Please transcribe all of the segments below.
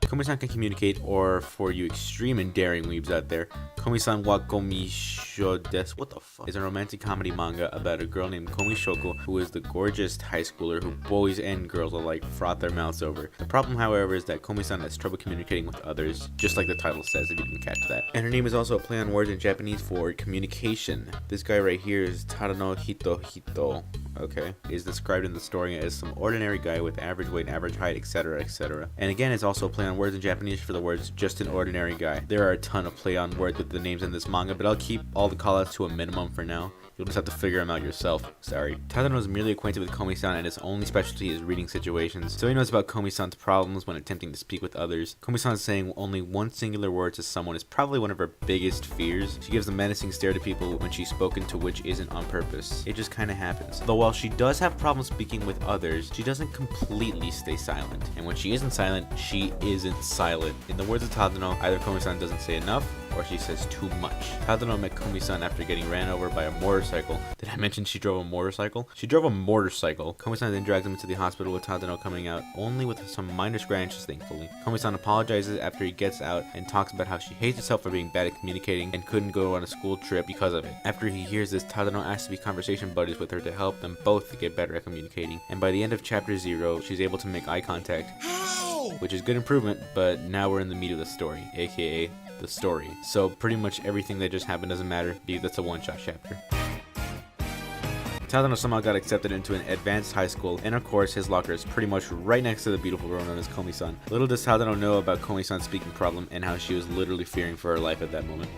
Komi-san can communicate, or for you extreme and daring weebs out there, Komi-san wa Oneshot desu. What the fuck? Is a romantic comedy manga about a girl named Komi Shoko who is the gorgeous high schooler who boys and girls alike froth their mouths over. The problem, however, is that Komi-san has trouble communicating with others, just like the title says if you didn't catch that. And her name is also a play on words in Japanese for communication. This guy right here is Tadano Hito, okay, is described in the story as some ordinary guy with average weight, average height, etc, etc. And again, it's also a play on words in Japanese for the words just an ordinary guy. There are a ton of play on words with the names in this manga, but I'll keep all the callouts to a minimum for now. You'll just have to figure them out yourself. Sorry. Tadano is merely acquainted with Komi-san, and his only specialty is reading situations. So he knows about Komi-san's problems when attempting to speak with others. Komi-san saying only one singular word to someone is probably one of her biggest fears. She gives a menacing stare to people when she's spoken to, which isn't on purpose. It just kinda happens. Though while she does have problems speaking with others, she doesn't completely stay silent. And when she isn't silent, she isn't silent. In the words of Tadano, either Komi-san doesn't say enough, or she says too much. Tadano met Komi-san after getting ran over by a motorcycle. Did I mention she drove a motorcycle? She drove a motorcycle. Komi-san then drags him into the hospital with Tadano coming out only with some minor scratches, thankfully. Komi-san apologizes after he gets out and talks about how she hates herself for being bad at communicating and couldn't go on a school trip because of it. After he hears this, Tadano asks to be conversation buddies with her to help them both to get better at communicating. And by the end of chapter 0, she's able to make eye contact, which is good improvement, but now we're in the meat of the story, aka the story. So pretty much everything that just happened doesn't matter because that's a one-shot chapter. Tadano somehow got accepted into an advanced high school, and of course his locker is pretty much right next to the beautiful girl known as Komi-san. Little does Tadano know about Komi-san's speaking problem and how she was literally fearing for her life at that moment.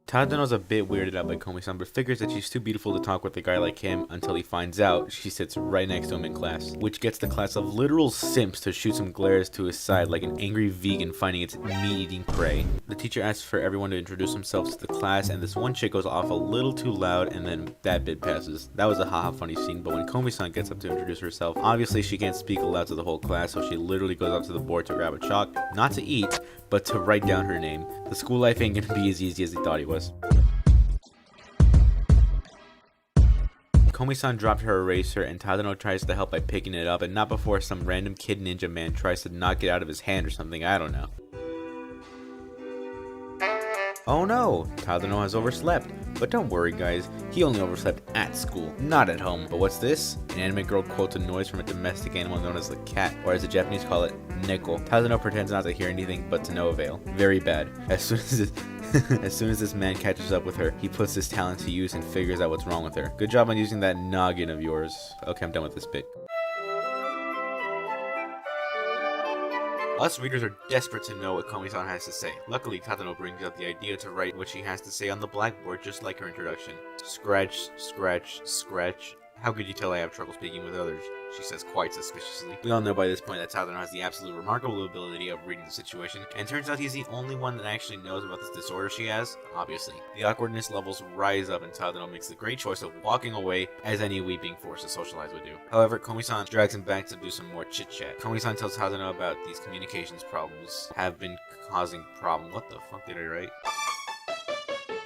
Tadano's a bit weirded out by Komi-san, but figures that she's too beautiful to talk with a guy like him until he finds out she sits right next to him in class, which gets the class of literal simps to shoot some glares to his side like an angry vegan finding its meat-eating prey. The teacher asks for everyone to introduce themselves to the class, and this one chick goes off a little too loud, and then that bit passes. That was a haha funny scene, but when Komi-san gets up to introduce herself, obviously she can't speak aloud to the whole class, so she literally goes up to the board to grab a chalk, not to eat, but to write down her name. The school life ain't gonna be as easy as he thought it was. Komi-san dropped her eraser, and Tadano tries to help by picking it up, and not before some random kid ninja man tries to knock it out of his hand or something, I don't know. Oh no, Tadano has overslept. But don't worry guys, he only overslept at school, not at home. But what's this? An anime girl quotes a noise from a domestic animal known as the cat, or as the Japanese call it, neko. Tadano pretends not to hear anything, but to no avail. Very bad. As soon as this man catches up with her, he puts his talent to use and figures out what's wrong with her. Good job on using that noggin of yours. Okay, I'm done with this bit. Us readers are desperate to know what Komi-san has to say. Luckily, Tadano brings up the idea to write what she has to say on the blackboard, just like her introduction. Scratch, scratch, scratch. How could you tell I have trouble speaking with others? She says quite suspiciously. We all know by this point that Tadano has the absolute remarkable ability of reading the situation, and turns out he's the only one that actually knows about this disorder she has, obviously. The awkwardness levels rise up, and Tadano makes the great choice of walking away, as any weeb being forced to socialize would do. However, Komi-san drags him back to do some more chit-chat. Komi-san tells Tadano about these communications problems have been causing problems. What the fuck did I write?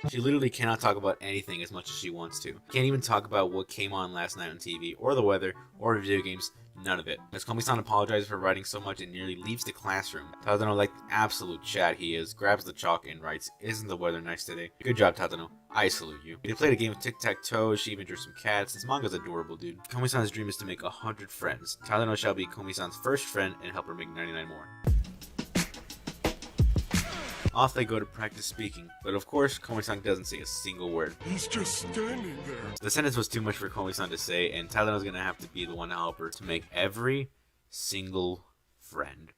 She literally cannot talk about anything as much as she wants to. Can't even talk about what came on last night on TV, or the weather, or video games, none of it. As Komi-san apologizes for writing so much and nearly leaves the classroom, Tadano, like the absolute chat he is, grabs the chalk and writes, "Isn't the weather nice today?" Good job, Tadano. I salute you. They played a game of tic-tac-toe, she even drew some cats. This manga's adorable, dude. Komi-san's dream is to make 100 friends. Tadano shall be Komi-san's first friend and help her make 99 more. Off they go to practice speaking, but of course, Komi-san doesn't say a single word. He's just standing there. The sentence was too much for Komi-san to say, and Tadano's gonna have to be the one to help her to make every single friend.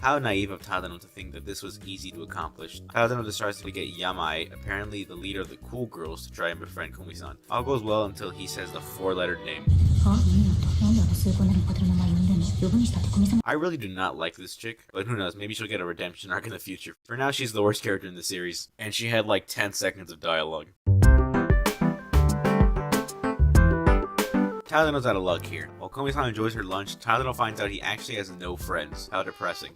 How naive of Tadano to think that this was easy to accomplish. Tadano decides to get Yamai, apparently the leader of the cool girls, to try and befriend Komi-san. All goes well until he says the 4-lettered name. I really do not like this chick, but who knows, maybe she'll get a redemption arc in the future. For now, she's the worst character in the series, and she had like 10 seconds of dialogue. Tadano's out of luck here. While Komi-san enjoys her lunch, Tadano finds out he actually has no friends. How depressing.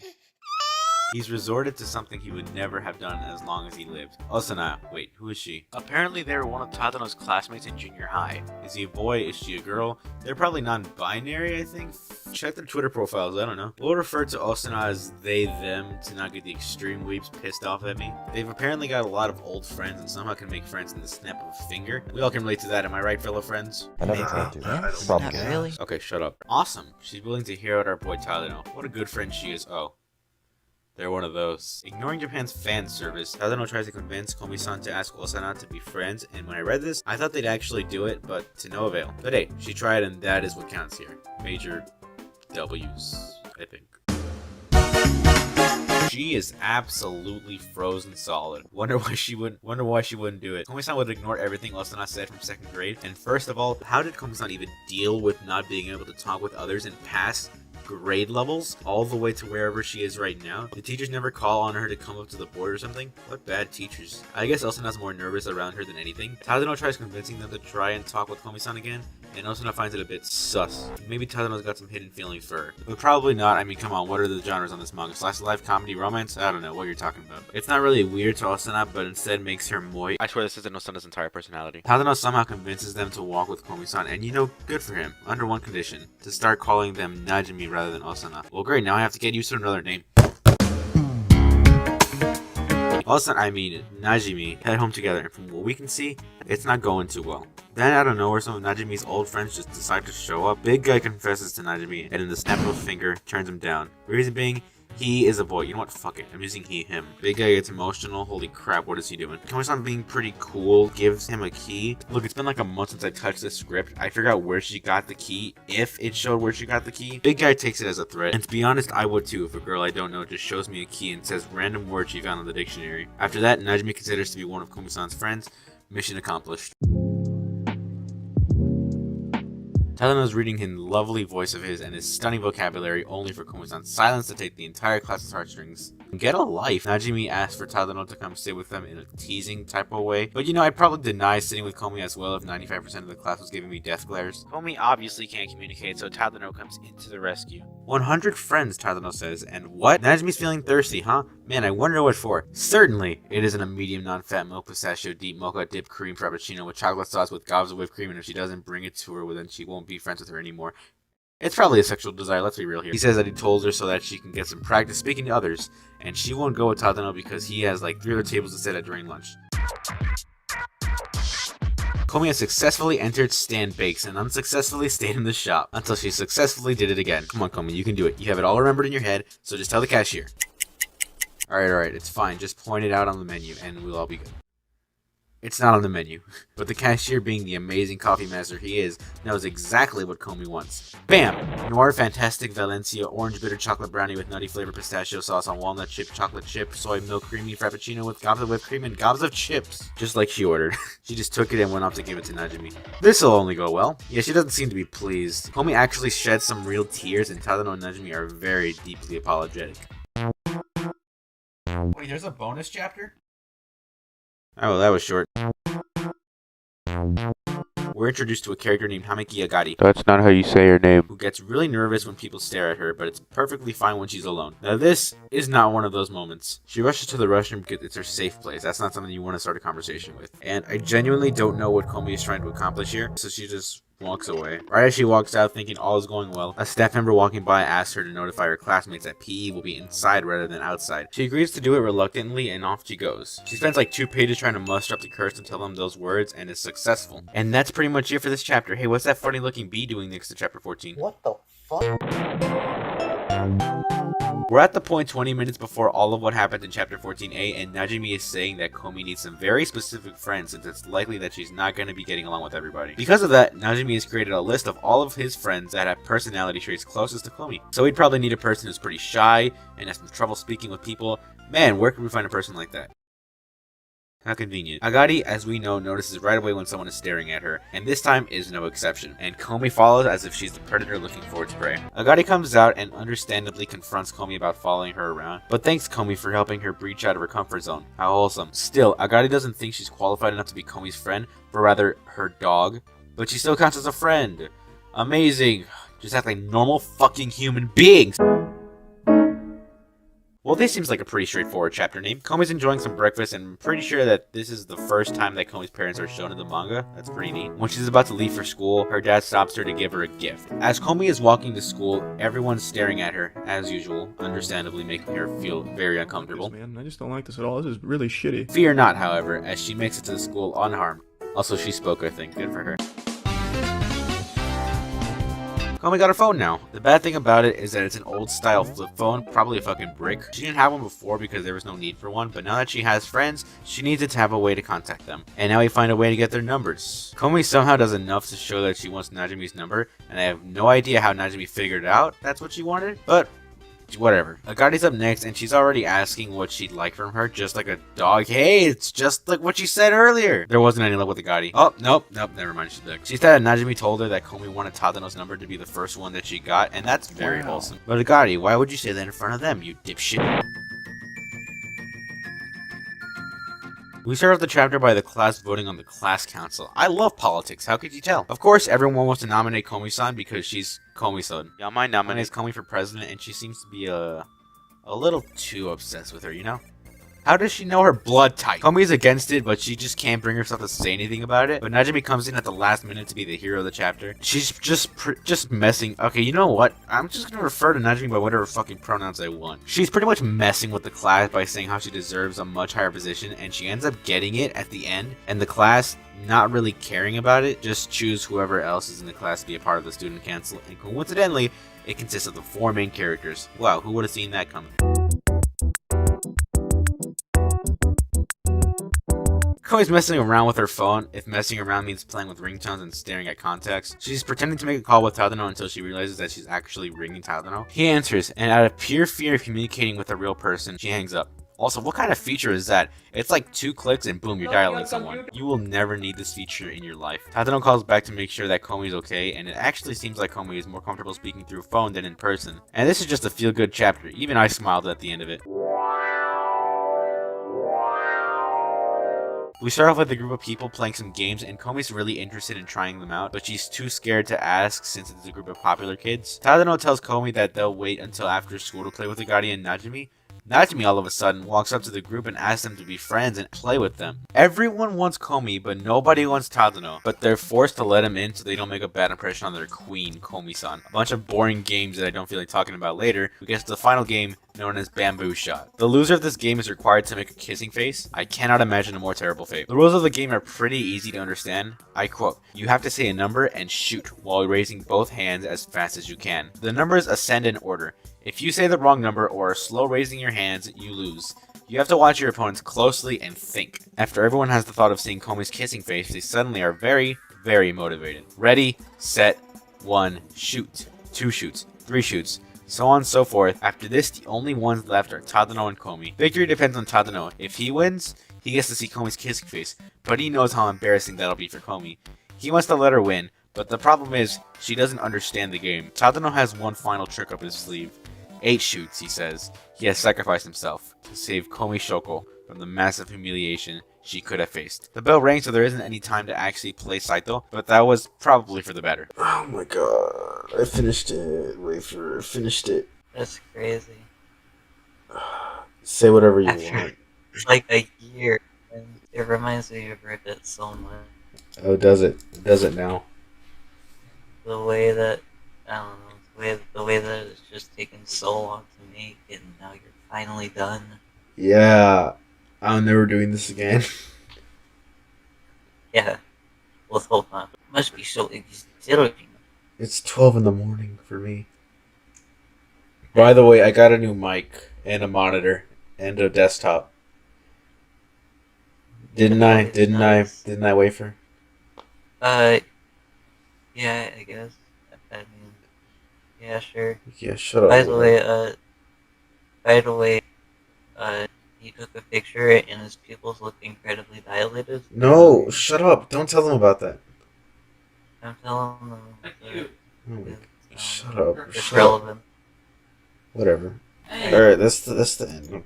He's resorted to something he would never have done as long as he lived. Osana, wait, who is she? Apparently they were one of Tadano's classmates in junior high. Is he a boy? Is she a girl? They're probably non-binary, I think. Check their Twitter profiles, I don't know. We'll refer to Osana as they, them, to not get the extreme weeps pissed off at me. They've apparently got a lot of old friends and somehow can make friends in the snap of a finger. We all can relate to that, am I right, fellow friends? I never told you. Probably. Not really. Okay, shut up. Awesome. She's willing to hear out our boy Tadano. What a good friend she is. Oh. They're one of those. Ignoring Japan's fan service, Tadano tries to convince Komi-san to ask Osana to be friends, and when I read this, I thought they'd actually do it, but to no avail. But hey, she tried and that is what counts here. Major W's, I think. She is absolutely frozen solid. Wonder why she wouldn't do it. Komi-san would ignore everything Osana said from 2nd grade. And first of all, how did Komi-san even deal with not being able to talk with others and pass grade levels all the way to wherever she is right now? The teachers never call on her to come up to the board or something? What bad teachers. I guess Osana's more nervous around her than anything. Tadano tries convincing them to try and talk with Komi-san again, and Osana finds it a bit sus. Maybe Tadano's got some hidden feelings for her. But probably not. I mean, come on, what are the genres on this manga? Slice of life, comedy, romance? I don't know what you're talking about. It's not really weird to Osana, but instead makes her moist. I swear this isn't Osana's entire personality. Tadano somehow convinces them to walk with Komi-san, and you know, good for him. Under one condition. To start calling them Najimi rather than Osana. Well, great, now I have to get used to another name. Najimi, head home together, and from what we can see, it's not going too well. Then out of nowhere, some of Najimi's old friends just decide to show up. Big guy confesses to Najimi, and in the snap of a finger, turns him down. Reason being, he is a boy. You know what? Fuck it. I'm using he, him. Big guy gets emotional. Holy crap, what is he doing? Komi-san being pretty cool gives him a key. Look, it's been like a month since I touched this script. I figured out where she got the key, if it showed where she got the key. Big guy takes it as a threat. And to be honest, I would too if a girl I don't know just shows me a key and says random words she found in the dictionary. After that, Najimi considers to be one of Komi-san's friends. Mission accomplished. Tadano's reading his lovely voice of his and his stunning vocabulary only for Komi-san's silence to take the entire class's heartstrings. Get a life. Najimi asked for Tadano to come sit with them in a teasing type of way, but you know, I'd probably deny sitting with Komi as well if 95% of the class was giving me death glares. Komi obviously can't communicate, so Tadano comes into the rescue. 100 friends, Tadano says, and what? Najimi's feeling thirsty, huh? Man, I wonder what for. Certainly, it isn't a medium non-fat milk pistachio deep mocha dip cream frappuccino with chocolate sauce with gobs of whipped cream, and if she doesn't bring it to her, well then she won't be friends with her anymore. It's probably a sexual desire, let's be real here. He says that he told her so that she can get some practice speaking to others, and she won't go with Tadano because he has like 3 other tables to sit at during lunch. Komi has successfully entered Stand Bakes and unsuccessfully stayed in the shop until she successfully did it again. Come on, Komi, you can do it. You have it all remembered in your head, so just tell the cashier. Alright, it's fine. Just point it out on the menu and we'll all be good. It's not on the menu, but the cashier, being the amazing coffee master he is, knows exactly what Komi wants. BAM! Noir Fantastic Valencia Orange Bitter Chocolate Brownie with nutty flavor pistachio sauce on walnut chip, chocolate chip, soy milk creamy frappuccino with gobs of whipped cream and gobs of chips. Just like she ordered. She just took it and went off to give it to Najimi. This'll only go well. Yeah, she doesn't seem to be pleased. Komi actually sheds some real tears and Tadano and Najimi are very deeply apologetic. Wait, there's a bonus chapter? Oh, that was short. We're introduced to a character named Hameki Agari. That's not how you say her name. Who gets really nervous when people stare at her, but it's perfectly fine when she's alone. Now this is not one of those moments. She rushes to the restroom because it's her safe place. That's not something you want to start a conversation with. And I genuinely don't know what Komi is trying to accomplish here, so she just walks away. Right as she walks out thinking all is going well, a staff member walking by asks her to notify her classmates that PE will be inside rather than outside. She agrees to do it reluctantly and off she goes. She spends like 2 pages trying to muster up the courage to tell them those words and is successful. And that's pretty much it for this chapter. Hey, what's that funny looking bee doing next to chapter 14? What the fuck? We're at the point 20 minutes before all of what happened in chapter 14a, and Najimi is saying that Komi needs some very specific friends since it's likely that she's not going to be getting along with everybody. Because of that, Najimi has created a list of all of his friends that have personality traits closest to Komi. So he'd probably need a person who's pretty shy and has some trouble speaking with people. Man, where can we find a person like that? How convenient. Agari, as we know, notices right away when someone is staring at her, and this time is no exception, and Komi follows as if she's the predator looking for its prey. Agari comes out and understandably confronts Komi about following her around, but thanks Komi for helping her breach out of her comfort zone. How wholesome. Still, Agari doesn't think she's qualified enough to be Komi's friend, but rather her dog, but she still counts as a friend. Amazing. Just act like normal fucking human beings. Well, this seems like a pretty straightforward chapter name. Komi's enjoying some breakfast, and I'm pretty sure that this is the first time that Komi's parents are shown in the manga. That's pretty neat. When she's about to leave for school, her dad stops her to give her a gift. As Komi is walking to school, everyone's staring at her, as usual, understandably making her feel very uncomfortable. Man, I just don't like this at all. This is really shitty. Fear not, however, as she makes it to the school unharmed. Also, she spoke, I think. Good for her. Komi got her phone now. The bad thing about it is that it's an old style flip phone, probably a fucking brick. She didn't have one before because there was no need for one, but now that she has friends, she needs it to have a way to contact them. And now we find a way to get their numbers. Komi somehow does enough to show that she wants Najumi's number, and I have no idea how Najumi figured out that's what she wanted, but whatever. Agati's up next, and she's already asking what she'd like from her, just like a dog. Hey, it's just like what she said earlier. There wasn't any luck with Agati. Oh, nope, never mind. She's back. She said that Najumi told her that Komi wanted Tadano's number to be the first one that she got, and that's very wholesome. But Agati, why would you say that in front of them, you dipshit? We start off the chapter by the class voting on the class council. I love politics, how could you tell? Of course, everyone wants to nominate Komi-san because she's Komi-san. Yamai nominates Komi for president, and she seems to be a little too obsessed with her, you know? How does she know her blood type? Komi's against it, but she just can't bring herself to say anything about it. But Najumi comes in at the last minute to be the hero of the chapter. She's just messing. Okay, you know what? I'm just gonna refer to Najumi by whatever fucking pronouns I want. She's pretty much messing with the class by saying how she deserves a much higher position, and she ends up getting it at the end. And the class, not really caring about it, just choose whoever else is in the class to be a part of the student council. And coincidentally, it consists of the 4 main characters. Wow, who would have seen that coming? Komi's messing around with her phone. If messing around means playing with ringtones and staring at contacts. She's pretending to make a call with Tadano until she realizes that she's actually ringing Tadano. He answers, and out of pure fear of communicating with a real person, she hangs up. Also, what kind of feature is that? It's like 2 clicks and boom, you're dialing someone. You will never need this feature in your life. Tadano calls back to make sure that Komi's okay, and it actually seems like Komi is more comfortable speaking through phone than in person. And this is just a feel-good chapter. Even I smiled at the end of it. We start off with a group of people playing some games, and Komi's really interested in trying them out, but she's too scared to ask since it's a group of popular kids. Tadano tells Komi that they'll wait until after school to play with Agati and Najumi. Najumi all of a sudden walks up to the group and asks them to be friends and play with them. Everyone wants Komi, but nobody wants Tadano. But they're forced to let him in so they don't make a bad impression on their queen, Komi-san. A bunch of boring games that I don't feel like talking about later. We get to the final game, known as Bamboo Shot. The loser of this game is required to make a kissing face. I cannot imagine a more terrible fate. The rules of the game are pretty easy to understand. I quote, you have to say a number and shoot while raising both hands as fast as you can. The numbers ascend in order. If you say the wrong number or are slow raising your hands, you lose. You have to watch your opponents closely and think. After everyone has the thought of seeing Komi's kissing face, they suddenly are very, very motivated. Ready, set, 1, shoot. 2 shoots, 3 shoots, so on and so forth. After this, the only ones left are Tadano and Komi. Victory depends on Tadano. If he wins, he gets to see Komi's kissing face, but he knows how embarrassing that'll be for Komi. He wants to let her win, but the problem is, she doesn't understand the game. Tadano has one final trick up his sleeve. 8 shoots, he says. He has sacrificed himself to save Komi Shoko from the massive humiliation she could have faced. The bell rang, so there isn't any time to actually play Saito, but that was probably for the better. Oh my god. I finished it. Wafer, finished it. That's crazy. Say whatever you After want. like a year, and it reminds me of Ribbit so much. Oh, does it? Does it now? The way that, I don't know, the way that it's just taken so long to make, and now you're finally done. Yeah. I'm never doing this again. Yeah. Let's hope not. Must be so exhilarating. It's 12 in the morning for me. By the way, I got a new mic and a monitor and a desktop. Didn't I, Wafer? Yeah, I guess. I mean, yeah, sure. Yeah, shut up. By the way, he took a picture and his pupils look incredibly dilated. No, shut up. Don't tell them about that. I'm telling them. Shut up. It's Shut up. relevant. Whatever. Alright, that's the end.